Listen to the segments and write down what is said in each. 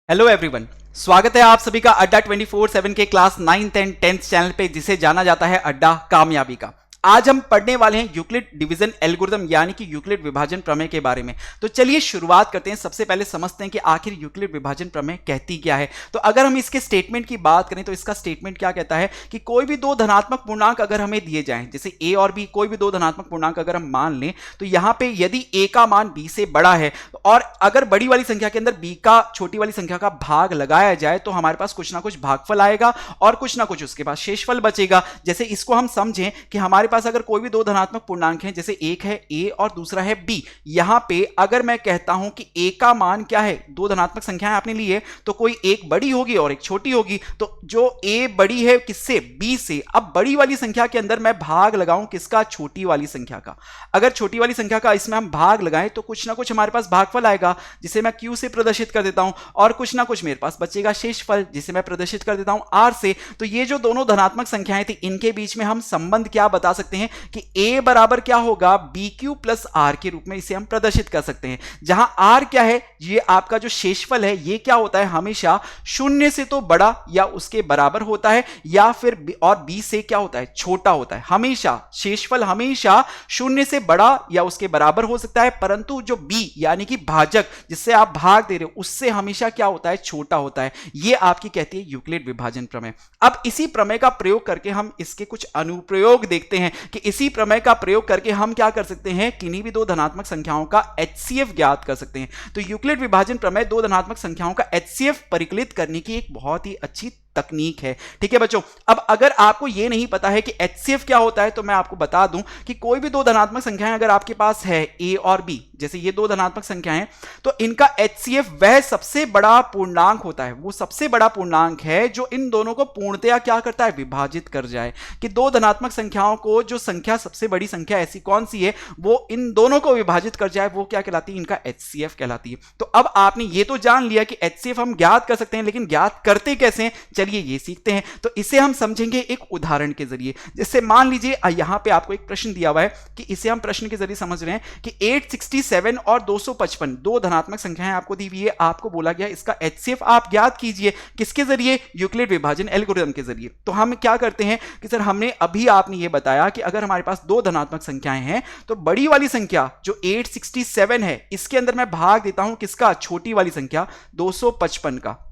Hello everyone, स्वागत है आप सभी का अड्डा 24/7 के class 9th and 10th channel पे, जिसे जाना जाता है अड्डा कामयाबी का। आज हम पढ़ने वाले हैं यूक्लिड डिवीजन एल्गोरिथम यानी कि यूक्लिड विभाजन प्रमेय के बारे में। तो चलिए शुरुआत करते हैं। सबसे पहले समझते हैं कि आखिर यूक्लिड विभाजन प्रमेय कहती क्या है। तो अगर हम इसके स्टेटमेंट की बात करें तो इसका स्टेटमेंट क्या कहता है कि कोई भी दो धनात्मक पूर्णांक अगर हमें दिए जाएं, जैसे a और b, कोई भी दो धनात्मक पूर्णांक अगर हम मान लें, तो यहां पे यदि a का मान b से बड़ा है और अगर बड़ी वाली संख्या के अंदर b का छोटी वाली संख्या का भाग लगाया जाए तो हमारे पास कुछ ना कुछ भागफल आएगा और कुछ ना कुछ उसके पास शेषफल बचेगा। जैसे इसको हम समझें कि हमारे पास अगर कोई भी दो धनात्मक पूर्णांक हैं, जैसे एक है a और दूसरा है b, यहां पे अगर मैं कहता हूं कि a का मान क्या है, दो धनात्मक संख्याएं आपने ली है तो कोई एक बड़ी होगी और एक छोटी होगी, तो जो a बड़ी है किससे, b से। अब बड़ी वाली संख्या के अंदर मैं भाग लगाऊं किसका, छोटी वाली संख्या का। अगर छोटी वाली संख्या का इसमें हम भाग लगाएं तो कुछ ना कुछ हमारे पास भागफल आएगा जिसे मैं q से प्रदर्शित कर देता हूं, और कुछ ना कुछ मेरे पास बचेगा शेषफल जिसे मैं प्रदर्शित कर देता हूं r से। तो ये जो दोनों धनात्मक संख्याएं थी, इनके बीच में हम संबंध क्या बता सकते हैं कि a बराबर क्या होगा, bq प्लस r के रूप में इसे हम प्रदर्शित कर सकते हैं। जहां r क्या है, ये आपका जो शेषफल है, ये क्या होता है, हमेशा शून्य से तो बड़ा या उसके बराबर होता है, या फिर और b से क्या होता है, छोटा होता है। हमेशा शेषफल हमेशा शून्य से बड़ा या उसके बराबर हो सकता है, परंतु जो b यानी कि भाजक जिससे आप भाग दे रहे हो, उससे हमेशा क्या होता है, छोटा होता है। ये आपकी कहती है यूक्लिड विभाजन प्रमेय। अब इसी प्रमेय का प्रयोग करके हम इसके कुछ अनुप्रयोग देखते हैं कि इसी प्रमेय का प्रयोग करके हम क्या कर सकते हैं, किन्हीं भी दो धनात्मक संख्याओं का HCF ज्ञात कर सकते हैं। तो यूक्लिड विभाजन प्रमेय दो धनात्मक संख्याओं का HCF परिकलित करने की एक बहुत ही अच्छी तकनीक है। ठीक है बच्चों, अब अगर आपको यह नहीं पता है कि HCF क्या होता है तो मैं आपको बता दूं कि कोई भी दो धनात्मक संख्याएं अगर आपके पास है a और b, जैसे ये दो धनात्मक संख्याएं, तो इनका HCF वह सबसे बड़ा पूर्णांक होता है, वो सबसे बड़ा पूर्णांक है जो इन दोनों को पूर्णतया क्या करता है, विभाजित कर जाए। कि दो धनात्मक संख्याओं को जो संख्या सबसे बड़ी संख्या ऐसी कौन सी है वो इन दोनों को विभाजित कर जाए, वो क्या कहलाती है, इनका HCF कहलाती है। तो अब आपने ये तो जान लिया कि HCF हम ज्ञात कर सकते हैं, लेकिन ज्ञात करते कैसे हैं, चलिए ये सीखते हैं। तो इसे हम समझेंगे एक उदाहरण के जरिए। जैसे मान लीजिए यहां पे आपको एक प्रश्न दिया हुआ है कि इसे हम प्रश्न के जरिए समझ रहे हैं कि 867 और 255 दो धनात्मक संख्याएं आपको दी हुई है। आपको बोला गया इसका HCF आप ज्ञात कीजिए, किसके जरिए, यूक्लिड विभाजन एल्गोरिथम के जरिए। तो हम क्या करते हैं कि सर हमने अभी आपने ये बताया कि अगर हमारे पास दो धनात्मक संख्याएं हैं तो बड़ी वाली संख्या जो 867 है, इसके अंदर मैं भाग देता हूं किसका, छोटी वाली संख्या 255 का।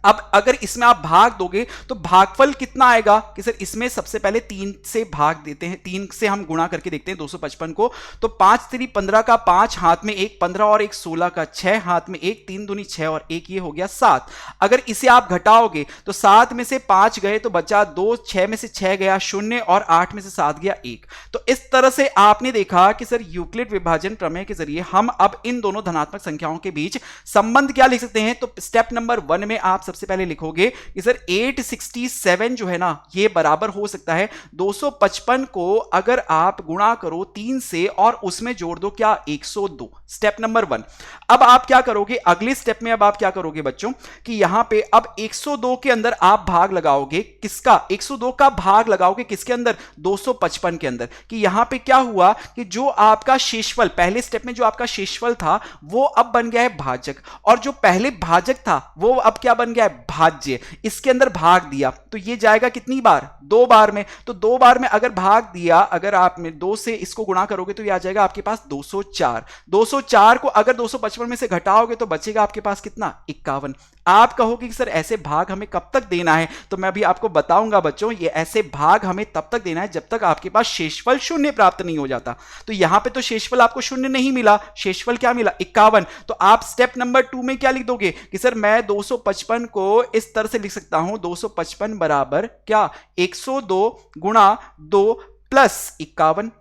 अब अगर इसमें आप भाग दोगे तो भागफल कितना आएगा कि सर इसमें सबसे पहले 3 से भाग देते हैं, 3 से हम गुणा करके देखते हैं 255 को। तो 5 3 15 का 5 हाथ में 1 15 और 1 16 का 6 हाथ में 1 3 दूनी 6 और 1 ये हो गया 7। अगर इसे आप घटाओगे तो 7 में से 5 गए तो बचा 2, 6 में से 6 गया 0 और 8 में से 7 गया 1। तो इस तरह से आपने देखा कि सर यूक्लिड विभाजन प्रमेय के जरिए हम अब इन दोनों धनात्मक संख्याओं के बीच संबंध क्या लिख सकते हैं। तो स्टेप नंबर 1 में आप सबसे पहले लिखोगे कि सर 867 जो है ना, ये बराबर हो सकता है 255 को अगर आप गुणा करो 3 से और उसमें जोड़ दो क्या, 102। Step number 1। अब आप क्या करोगे, अगले स्टेप में अब आप क्या करोगे बच्चों कि यहां पे अब 102 के अंदर आप भाग लगाओगे किसका, 102 का भाग लगाओगे किसके अंदर, 255 के अंदर। कि यहां पे क्या हुआ कि जो आपका शेषफल, पहले स्टेप में जो आपका शेषफल था वो अब बन गया है भाजक, और जो पहले भाजक था वो अब क्या बन गया है, भाज्य। इसके अंदर भाग दिया तो ये जाएगा कितनी बार, 2 बार में। तो 2 बार में अगर भाग दिया, अगर आप 2 से इसको गुणा करोगे तो ये आ जाएगा आपके पास 204। 204 को अगर 255 में से घटाओगे तो बचेगा आपके पास कितना, 51। आप कहोगे कि सर ऐसे भाग हमें कब तक देना है, तो मैं अभी आपको बताऊंगा बच्चों, ये ऐसे भाग हमें तब तक देना है जब तक आपके पास शेषफल शून्य प्राप्त नहीं हो जाता। तो यहां पे तो शेषफल आपको शून्य नहीं मिला, शेषफल क्या मिला, 51। तो आप स्टेप नंबर 2 में क्या लिख दोगे कि सर मैं 255 को इस तरह से लिख सकता हूं, 255 बराबर क्या, 102 गुणा 2 प्लस 51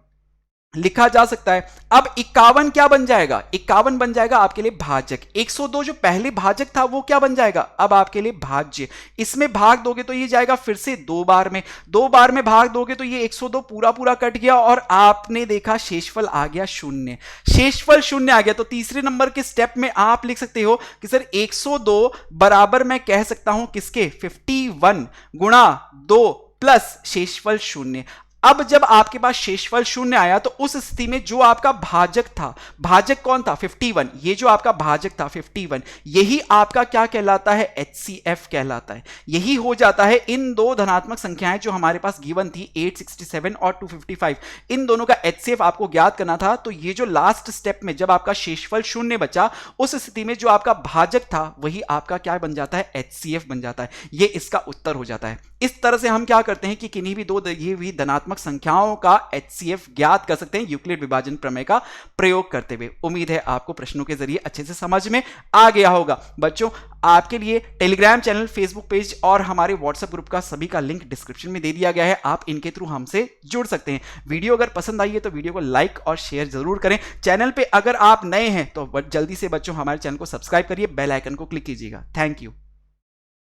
लिखा जा सकता है। अब 51 क्या बन जाएगा, 51 बन जाएगा आपके लिए भाजक। 102 जो पहले भाजक था वो क्या बन जाएगा, अब आपके लिए भाज्य। इसमें भाग दोगे तो ये जाएगा फिर से 2 बार में, 2 बार में भाग दोगे तो ये 102 पूरा पूरा कट गया और आपने देखा शेषफल आ गया 0। शेषफल 0 आ गया तो तीसरे नंबर के स्टेप में आप लिख सकते हो कि सर 102 बराबर मैं कह सकता हूं किसके, 51 गुणा 2 प्लस शेषफल 0। अब जब आपके पास शेषफल शून्य आया तो उस स्थिति में जो आपका भाजक था, भाजक कौन था 51, ये जो आपका भाजक था 51, यही आपका क्या कहलाता है, HCF कहलाता है। यही हो जाता है इन दो धनात्मक संख्याएं जो हमारे पास गिवन थी 867 और 255, इन दोनों का HCF आपको ज्ञात करना था। तो ये जो लास्ट स्टेप में जब आपका शेषफल शून्य बचा, उस स्थिति में जो आपका भाजक था वही आपका क्या बन जाता है, HCF बन जाता है। ये इसका उत्तर हो जाता है। इस तरह से हम क्या करते हैं कि किन्हीं भी दो दिए हुई धनात्मक संख्याओं का HCF ज्ञात कर सकते हैं यूक्लिड विभाजन प्रमेय का प्रयोग करते हुए। उम्मीद है आपको प्रश्नों के जरिए अच्छे से समझ में आ गया होगा। बच्चों, आपके लिए टेलीग्राम चैनल, फेसबुक पेज और हमारे व्हाट्सएप ग्रुप का सभी का लिंक डिस्क्रिप्शन में दे दिया गया है। आप इनके थ्रू हमसे जुड़ सकते हैं। वीडियो अगर पसंद आई है तो वीडियो को लाइक और शेयर जरूर करें। चैनल पे अगर आप नए हैं तो जल्दी से बच्चों हमारे चैनल को सब्सक्राइब करिए, बेल आइकन को क्लिक कीजिएगा। Thank you.